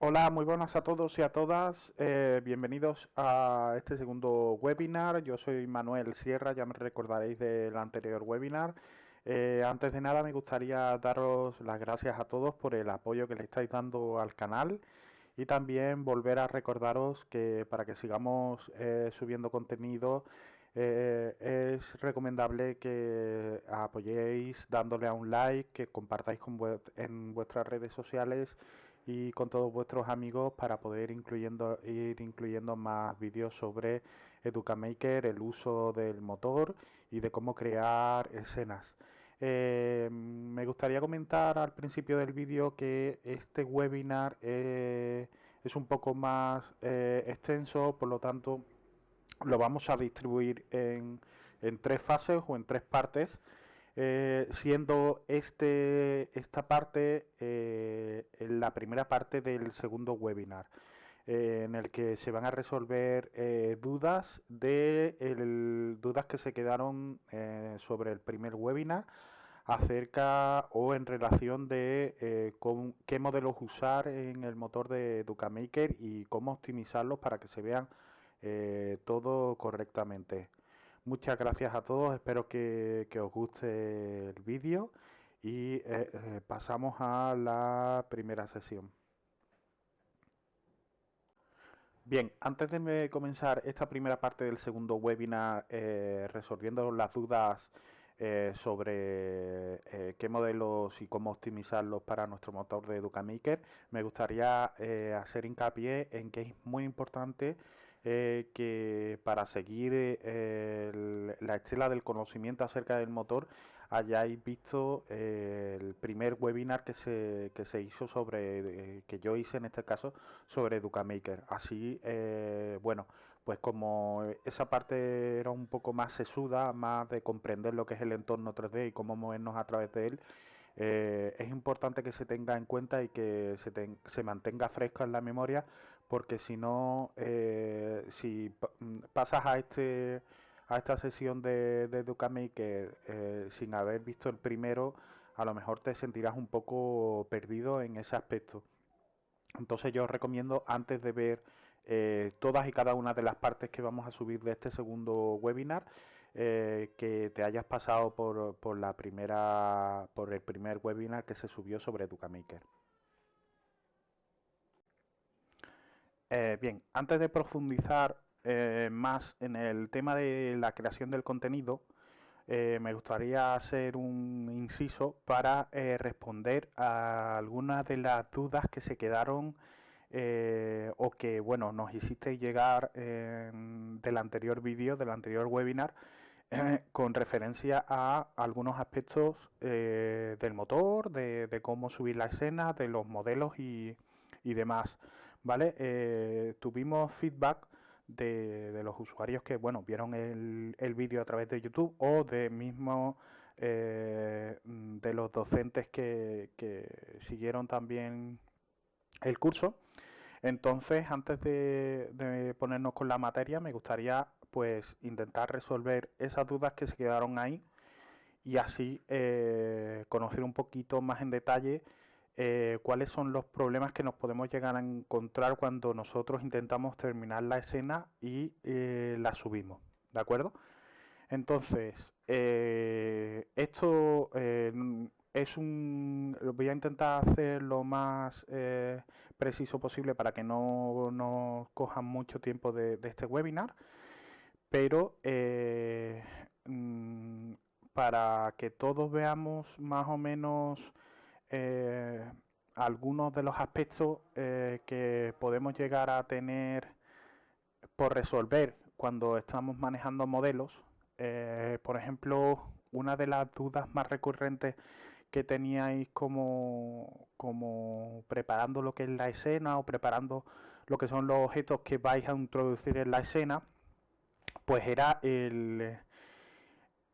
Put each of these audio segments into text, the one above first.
Hola, muy buenas a todos y a todas. Bienvenidos a este segundo webinar. Yo soy Manuel Sierra, ya me recordaréis del anterior webinar. Antes de nada, me gustaría daros las gracias a todos por el apoyo que le estáis dando al canal y también volver a recordaros que para que sigamos subiendo contenido es recomendable que apoyéis dándole a un like, que compartáis en vuestras redes sociales y con todos vuestros amigos para poder ir incluyendo más vídeos sobre Educamaker, el uso del motor y de cómo crear escenas. Me gustaría comentar al principio del vídeo que este webinar es un poco más extenso, por lo tanto lo vamos a distribuir en tres fases o en tres partes, siendo esta parte la primera parte del segundo webinar, en el que se van a resolver dudas que se quedaron sobre el primer webinar acerca o en relación de qué modelos usar en el motor de Educamaker y cómo optimizarlos para que se vean todo correctamente. Muchas gracias a todos, espero que os guste el vídeo y pasamos a la primera sesión. Bien, antes de comenzar esta primera parte del segundo webinar resolviendo las dudas sobre qué modelos y cómo optimizarlos para nuestro motor de Educamaker, me gustaría hacer hincapié en que es muy importante que para seguir la estela del conocimiento acerca del motor hayáis visto el primer webinar que se hizo sobre, que yo hice en este caso, sobre Educamaker. Así, bueno, pues como esa parte era un poco más sesuda, más de comprender lo que es el entorno 3D y cómo movernos a través de él, es importante que se tenga en cuenta y que se mantenga fresca en la memoria, porque si no, si pasas a esta sesión de Educamaker sin haber visto el primero, a lo mejor te sentirás un poco perdido en ese aspecto. Entonces yo os recomiendo, antes de ver todas y cada una de las partes que vamos a subir de este segundo webinar, que te hayas pasado por el primer webinar que se subió sobre Educamaker. Bien, antes de profundizar más en el tema de la creación del contenido, me gustaría hacer un inciso para responder a algunas de las dudas que se quedaron o que, bueno, nos hicisteis llegar del anterior vídeo, del anterior webinar, con referencia a algunos aspectos del motor, de cómo subir la escena, de los modelos y demás, ¿vale? Tuvimos feedback de los usuarios que, bueno, vieron el vídeo a través de YouTube o de mismo de los docentes que siguieron también el curso. Entonces, antes de ponernos con la materia, me gustaría pues intentar resolver esas dudas que se quedaron ahí y así conocer un poquito más en detalle cuáles son los problemas que nos podemos llegar a encontrar cuando nosotros intentamos terminar la escena y la subimos, ¿de acuerdo? Entonces, esto lo voy a intentar hacer lo más preciso posible para que no nos cojan mucho tiempo de este webinar, pero mm, para que todos veamos más o menos eh, algunos de los aspectos que podemos llegar a tener por resolver cuando estamos manejando modelos. Por ejemplo, una de las dudas más recurrentes que teníais como preparando lo que es la escena o preparando lo que son los objetos que vais a introducir en la escena, pues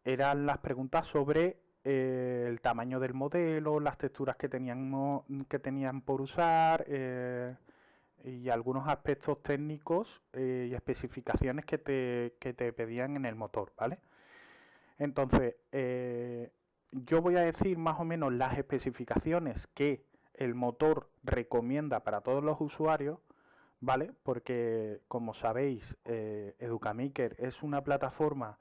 eran las preguntas sobre el tamaño del modelo, las texturas que tenían por usar, y algunos aspectos técnicos y especificaciones que te pedían en el motor, ¿vale? Entonces, yo voy a decir más o menos las especificaciones que el motor recomienda para todos los usuarios, ¿vale? Porque, como sabéis, Educamaker es una plataforma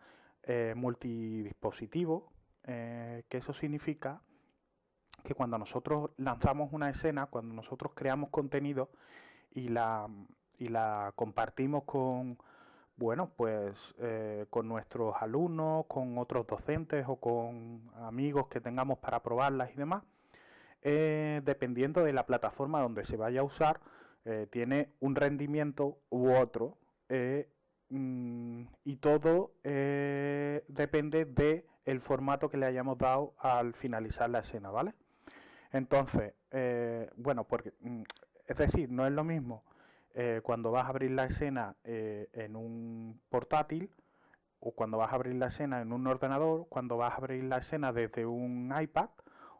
multidispositivo, que eso significa que cuando nosotros lanzamos una escena, cuando nosotros creamos contenido y la compartimos con, bueno, pues con nuestros alumnos, con otros docentes o con amigos que tengamos para probarlas y demás, dependiendo de la plataforma donde se vaya a usar, tiene un rendimiento u otro, y todo depende de el formato que le hayamos dado al finalizar la escena, ¿vale? Entonces, bueno, porque es decir, no es lo mismo cuando vas a abrir la escena en un portátil o cuando vas a abrir la escena en un ordenador, cuando vas a abrir la escena desde un iPad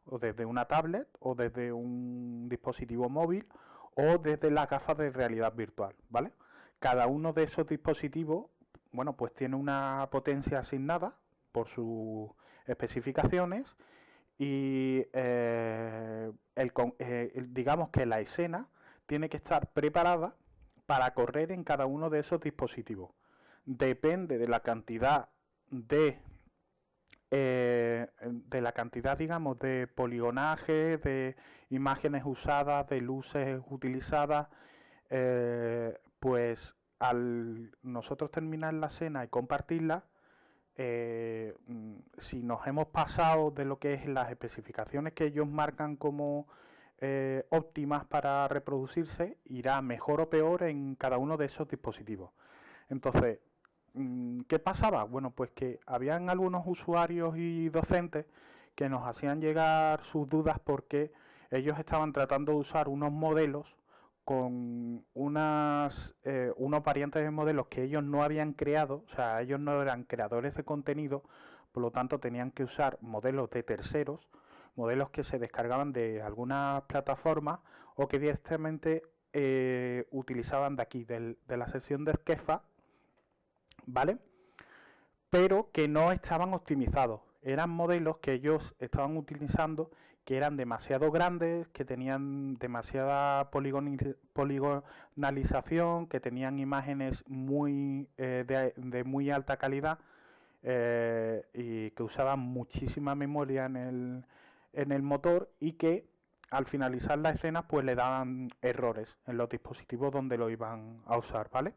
o desde una tablet o desde un dispositivo móvil o desde las gafas de realidad virtual, ¿vale? Cada uno de esos dispositivos, bueno, pues tiene una potencia asignada por sus especificaciones y digamos que la escena tiene que estar preparada para correr en cada uno de esos dispositivos. Depende de la cantidad de la cantidad, digamos, de poligonaje, de imágenes usadas, de luces utilizadas, pues al nosotros terminar la escena y compartirla, si nos hemos pasado de lo que es las especificaciones que ellos marcan como óptimas para reproducirse, irá mejor o peor en cada uno de esos dispositivos. Entonces, ¿qué pasaba? Bueno, pues que habían algunos usuarios y docentes que nos hacían llegar sus dudas porque ellos estaban tratando de usar unos modelos con unos variantes de modelos que ellos no habían creado, o sea, ellos no eran creadores de contenido, por lo tanto tenían que usar modelos de terceros, modelos que se descargaban de algunas plataformas o que directamente utilizaban de aquí, de la sesión de Sketchfab, ¿vale? Pero que no estaban optimizados. Eran modelos que ellos estaban utilizando que eran demasiado grandes, que tenían demasiada poligonalización, que tenían imágenes de muy alta calidad, y que usaban muchísima memoria en el motor y que al finalizar la escena pues le daban errores en los dispositivos donde lo iban a usar, ¿vale?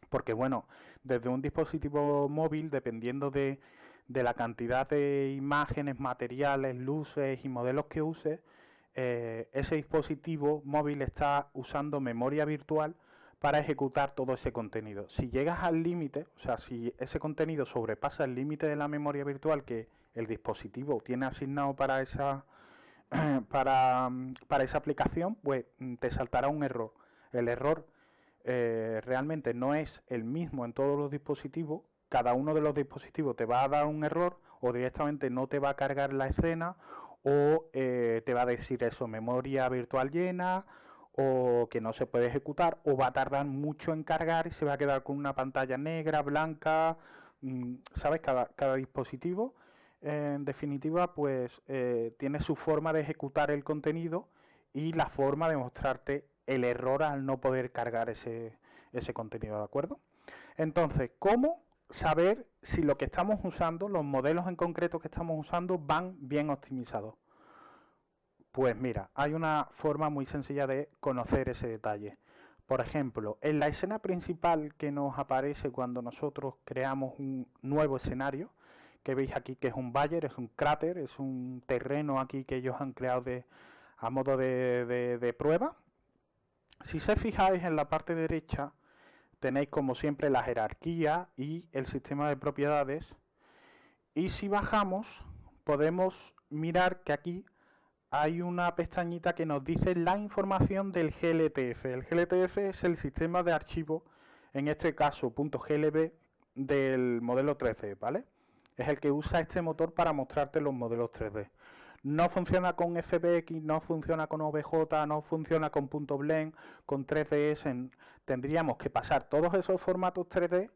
Porque bueno, desde un dispositivo móvil, dependiendo de la cantidad de imágenes, materiales, luces y modelos que use, ese dispositivo móvil está usando memoria virtual para ejecutar todo ese contenido. Si llegas al límite, o sea, si ese contenido sobrepasa el límite de la memoria virtual que el dispositivo tiene asignado para esa, para esa aplicación, pues te saltará un error. El error realmente no es el mismo en todos los dispositivos. Cada uno de los dispositivos te va a dar un error o directamente no te va a cargar la escena o te va a decir eso, memoria virtual llena o que no se puede ejecutar o va a tardar mucho en cargar y se va a quedar con una pantalla negra, blanca, ¿sabes? Cada dispositivo, en definitiva, pues tiene su forma de ejecutar el contenido y la forma de mostrarte el error al no poder cargar ese contenido, ¿de acuerdo? Entonces, ¿cómo saber si lo que estamos usando, los modelos en concreto que estamos usando, van bien optimizados? Pues mira, hay una forma muy sencilla de conocer ese detalle. Por ejemplo, en la escena principal que nos aparece cuando nosotros creamos un nuevo escenario, que veis aquí que es un bayer, es un cráter, es un terreno aquí que ellos han creado a modo de prueba. Si se fijáis en la parte derecha, tenéis como siempre la jerarquía y el sistema de propiedades. Y si bajamos, podemos mirar que aquí hay una pestañita que nos dice la información del GLTF. El GLTF es el sistema de archivo, en este caso .glb, del modelo 3D, ¿vale? Es el que usa este motor para mostrarte los modelos 3D. No funciona con FBX, no funciona con OBJ, no funciona con .blend, con 3ds. Tendríamos que pasar todos esos formatos 3D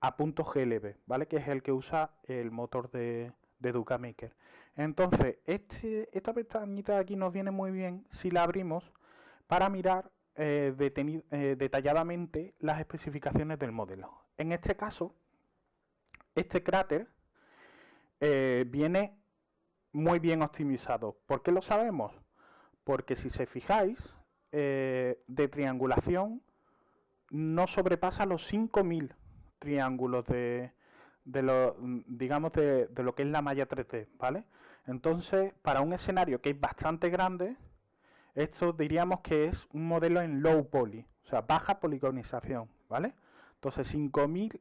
a .glb, ¿vale? Que es el que usa el motor de Educamaker. Entonces, esta pestañita de aquí nos viene muy bien si la abrimos para mirar detalladamente las especificaciones del modelo. En este caso, este cráter viene muy bien optimizado. ¿Por qué lo sabemos? Porque si se fijáis, de triangulación no sobrepasa los 5000 triángulos digamos de lo que es la malla 3D, ¿vale? Entonces, para un escenario que es bastante grande, esto diríamos que es un modelo en low poly, o sea, baja poligonización, ¿vale? Entonces, 5000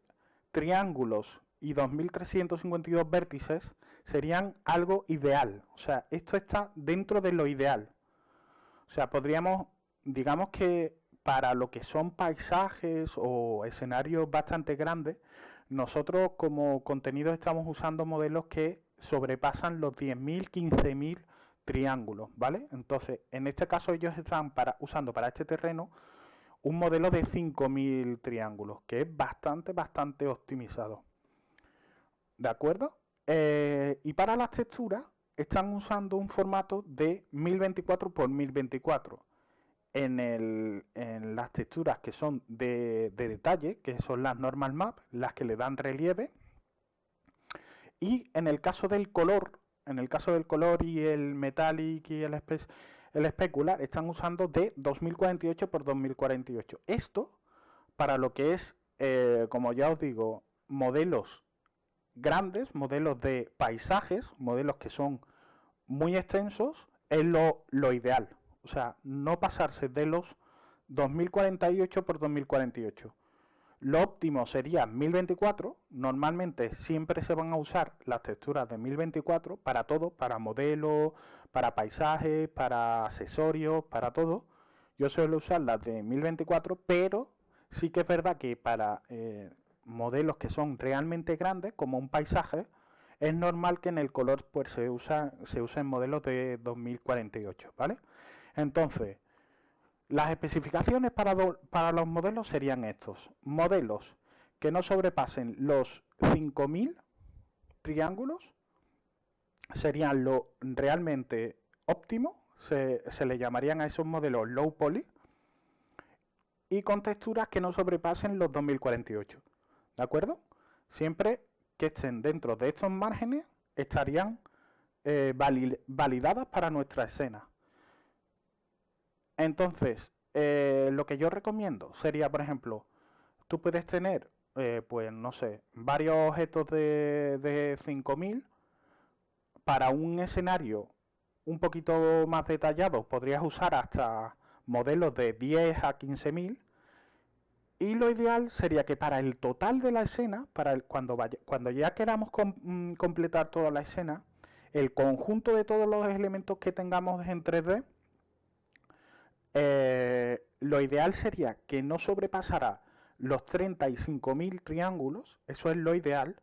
triángulos y 2352 vértices serían algo ideal, o sea, esto está dentro de lo ideal. O sea, podríamos, digamos que para lo que son paisajes o escenarios bastante grandes, nosotros como contenido estamos usando modelos que sobrepasan los 10.000, 15.000 triángulos, ¿vale? Entonces, en este caso ellos están usando para este terreno un modelo de 5.000 triángulos, que es bastante optimizado. ¿De acuerdo? Y para las texturas están usando un formato de 1024 por 1024 en las texturas que son de detalle, que son las normal map, las que le dan relieve, y en el caso del color y el metallic y el specular, están usando de 2048 por 2048. Esto para lo que es, como ya os digo, modelos grandes, modelos de paisajes, modelos que son muy extensos, es lo ideal. O sea, no pasarse de los 2048 por 2048. Lo óptimo sería 1024. Normalmente siempre se van a usar las texturas de 1024 para todo, para modelos, para paisajes, para accesorios, para todo. Yo suelo usar las de 1024, pero sí que es verdad que para modelos que son realmente grandes, como un paisaje, es normal que en el color pues se usen modelos de 2048, ¿vale? Entonces, las especificaciones para los modelos serían estos. Modelos que no sobrepasen los 5000 triángulos serían lo realmente óptimo. Se le llamarían a esos modelos low poly. Y con texturas que no sobrepasen los 2048. ¿De acuerdo? Siempre que estén dentro de estos márgenes estarían validadas para nuestra escena. Entonces, lo que yo recomiendo sería, por ejemplo, tú puedes tener, pues no sé, varios objetos de 5000 para un escenario un poquito más detallado. Podrías usar hasta modelos de 10 a 15.000. Y lo ideal sería que para el total de la escena, cuando ya queramos completar toda la escena, el conjunto de todos los elementos que tengamos en 3D, lo ideal sería que no sobrepasara los 35.000 triángulos, eso es lo ideal.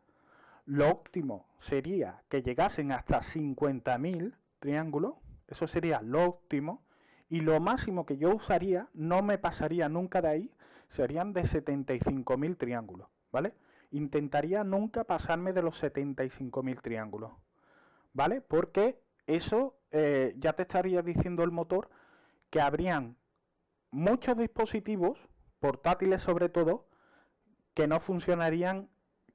Lo óptimo sería que llegasen hasta 50.000 triángulos, eso sería lo óptimo. Y lo máximo que yo usaría, no me pasaría nunca de ahí, serían de 75.000 triángulos, ¿vale? Intentaría nunca pasarme de los 75.000 triángulos, ¿vale? Porque eso ya te estaría diciendo el motor que habrían muchos dispositivos, portátiles sobre todo, que no funcionarían,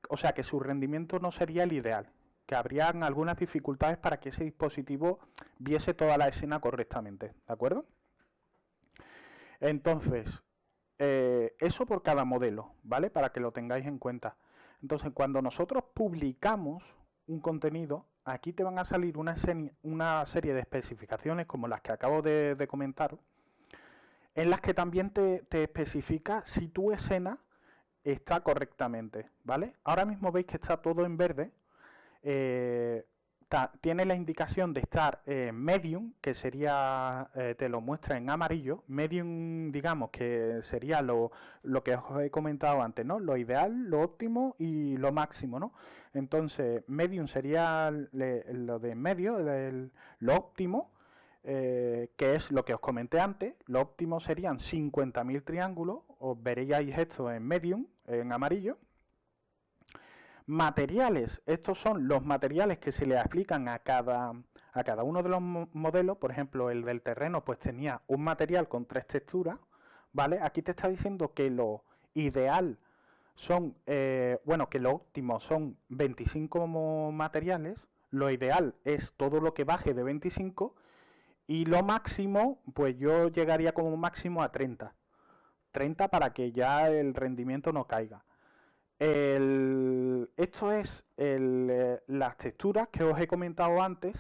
o sea, que su rendimiento no sería el ideal, que habrían algunas dificultades para que ese dispositivo viese toda la escena correctamente, ¿de acuerdo? Entonces, eso por cada modelo, ¿vale? Para que lo tengáis en cuenta. Entonces, cuando nosotros publicamos un contenido, aquí te van a salir una serie de especificaciones como las que acabo de comentar, en las que también te especifica si tu escena está correctamente, ¿vale? Ahora mismo veis que está todo en verde. eh, Tiene la indicación de estar medium, que sería, te lo muestra en amarillo. Medium, digamos, que sería lo que os he comentado antes, ¿no? Lo ideal, lo óptimo y lo máximo, ¿no? Entonces, medium sería lo de medio, lo óptimo, que es lo que os comenté antes. Lo óptimo serían 50.000 triángulos. Os veréis esto en medium, en amarillo. Materiales, estos son los materiales que se le aplican a cada uno de los modelos. Por ejemplo, el del terreno pues tenía un material con 3 texturas, ¿vale? Aquí te está diciendo que lo ideal son, bueno, que lo óptimo son 25 materiales, lo ideal es todo lo que baje de 25 y lo máximo, pues yo llegaría como máximo a 30. 30 para que ya el rendimiento no caiga. Esto es las texturas que os he comentado antes,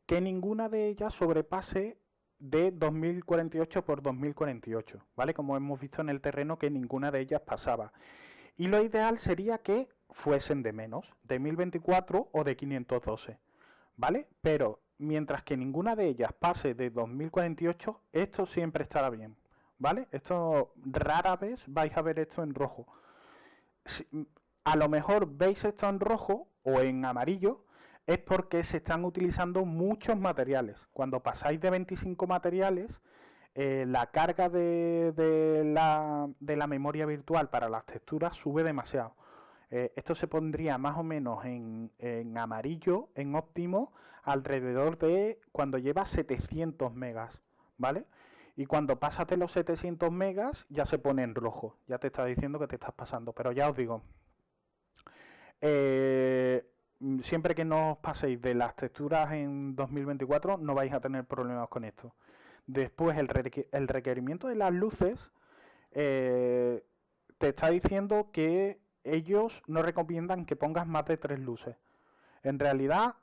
que ninguna de ellas sobrepase de 2048 por 2048, ¿vale? Como hemos visto en el terreno que ninguna de ellas pasaba. Y lo ideal sería que fuesen de menos, de 1024 o de 512, ¿vale? Pero mientras que ninguna de ellas pase de 2048, esto siempre estará bien, ¿vale? Esto rara vez vais a ver esto en rojo. A lo mejor veis esto en rojo o en amarillo, es porque se están utilizando muchos materiales. Cuando pasáis de 25 materiales, la carga de la memoria virtual para las texturas sube demasiado. Esto se pondría más o menos en amarillo, en óptimo, alrededor de cuando lleva 700 megas, ¿vale? Y cuando pasas de los 700 megas ya se pone en rojo, ya te está diciendo que te estás pasando. Pero ya os digo, eh, siempre que no os paséis de las texturas en 2024 no vais a tener problemas con esto. Después el requerimiento de las luces eh, te está diciendo que ellos no recomiendan que pongas más de 3 luces. En realidad,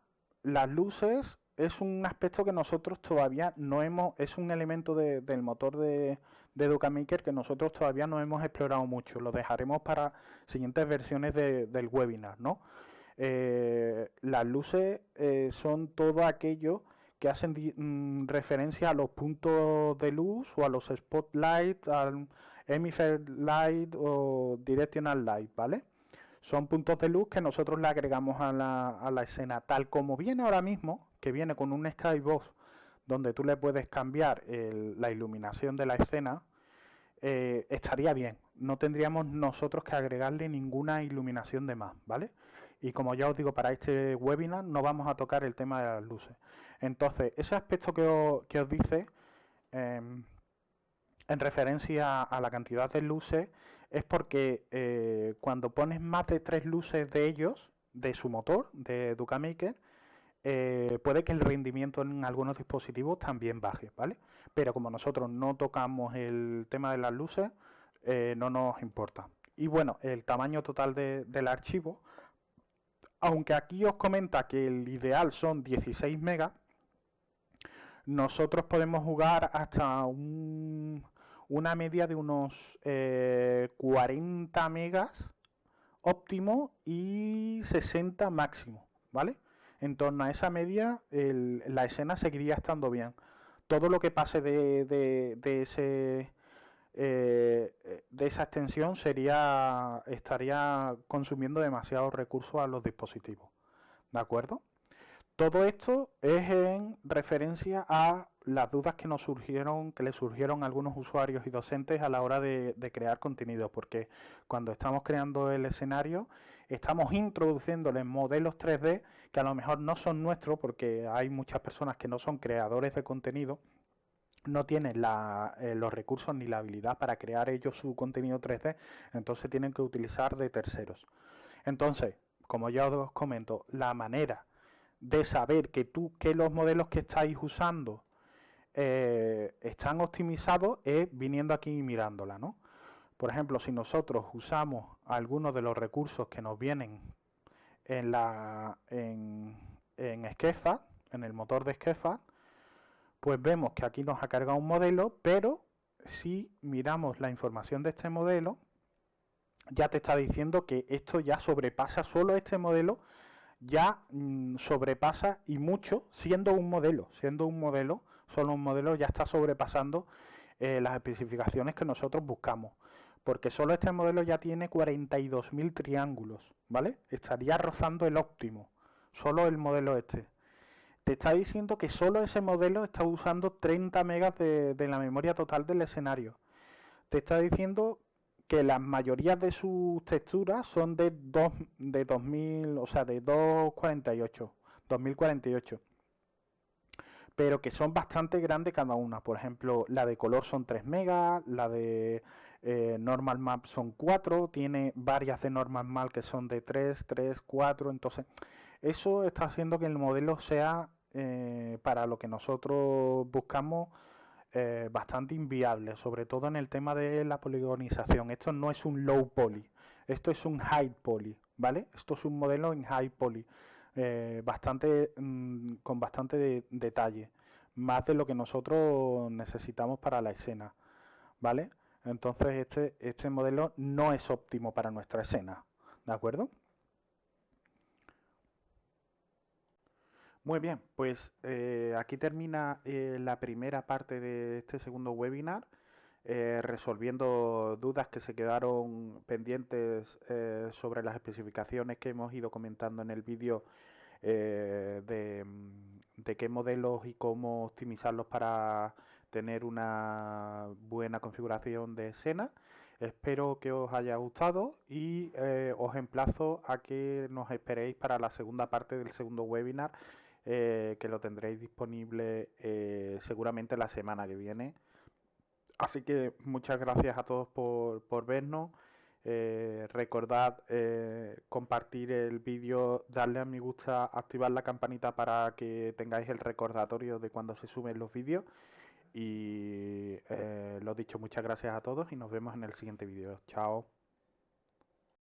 las luces es un aspecto que nosotros todavía no hemos, es un elemento del motor de Educamaker que nosotros todavía no hemos explorado mucho. Lo dejaremos para siguientes versiones del webinar, ¿no? Las luces son todo aquello que hacen referencia a los puntos de luz o a los spotlight, al emitter light o directional light, ¿vale? Son puntos de luz que nosotros le agregamos a la escena, tal como viene ahora mismo, que viene con un skybox donde tú le puedes cambiar la iluminación de la escena. Estaría bien. No tendríamos nosotros que agregarle ninguna iluminación de más, ¿vale? Y como ya os digo, para este webinar no vamos a tocar el tema de las luces. Entonces, ese aspecto que os dice, em, en referencia a la cantidad de luces, es porque cuando pones más de 3 luces de ellos, de su motor, de Educamaker, puede que el rendimiento en algunos dispositivos también baje, ¿vale? Pero como nosotros no tocamos el tema de las luces, no nos importa. Y bueno, el tamaño total del archivo, aunque aquí os comenta que el ideal son 16 megas, nosotros podemos jugar hasta una media de unos 40 megas óptimo y 60 máximo, ¿vale? En torno a esa media, la escena seguiría estando bien. Todo lo que pase de esa extensión estaría consumiendo demasiados recursos a los dispositivos, ¿de acuerdo? Todo esto es en referencia a las dudas que nos surgieron, que le surgieron a algunos usuarios y docentes a la hora de crear contenido, porque cuando estamos creando el escenario, estamos introduciéndole modelos 3D que a lo mejor no son nuestros, porque hay muchas personas que no son creadores de contenido, no tienen los recursos ni la habilidad para crear ellos su contenido 3D, entonces tienen que utilizar de terceros. Entonces, como ya os comento, la manera de saber que los modelos que estáis usando están optimizados es viniendo aquí y mirándola, ¿no? Por ejemplo, si nosotros usamos algunos de los recursos que nos vienen en Sketchfab, en el motor de Sketchfab, pues vemos que aquí nos ha cargado un modelo, pero si miramos la información de este modelo, ya te está diciendo que esto ya sobrepasa solo este modelo, ya sobrepasa y mucho, siendo un modelo, solo un modelo ya está sobrepasando las especificaciones que nosotros buscamos, porque solo este modelo ya tiene 42.000 triángulos, ¿vale? Estaría rozando el óptimo, solo el modelo este. Te está diciendo que solo ese modelo está usando 30 megas de la memoria total del escenario. Te está diciendo que la mayoría de sus texturas son de 2000, o sea, de 248, 2048, pero que son bastante grandes cada una. Por ejemplo, la de color son 3 megas, la de normal map son 4, tiene varias de normal map que son de 3, 4. Entonces eso está haciendo que el modelo sea, para lo que nosotros buscamos, bastante inviable, sobre todo en el tema de la poligonización. Esto no es un low poly, esto es un high poly, ¿vale? Esto es un modelo en high poly, con bastante detalle, más de lo que nosotros necesitamos para la escena, ¿vale? Entonces este modelo no es óptimo para nuestra escena, ¿de acuerdo? Muy bien, pues aquí termina la primera parte de este segundo webinar, resolviendo dudas que se quedaron pendientes sobre las especificaciones que hemos ido comentando en el vídeo, de qué modelos y cómo optimizarlos para tener una buena configuración de escena. Espero que os haya gustado y os emplazo a que nos esperéis para la segunda parte del segundo webinar, que lo tendréis disponible seguramente la semana que viene. Así que muchas gracias a todos por vernos. Recordad compartir el vídeo, darle a me gusta, activar la campanita para que tengáis el recordatorio de cuando se suben los vídeos. Y lo dicho, muchas gracias a todos y nos vemos en el siguiente vídeo. Chao.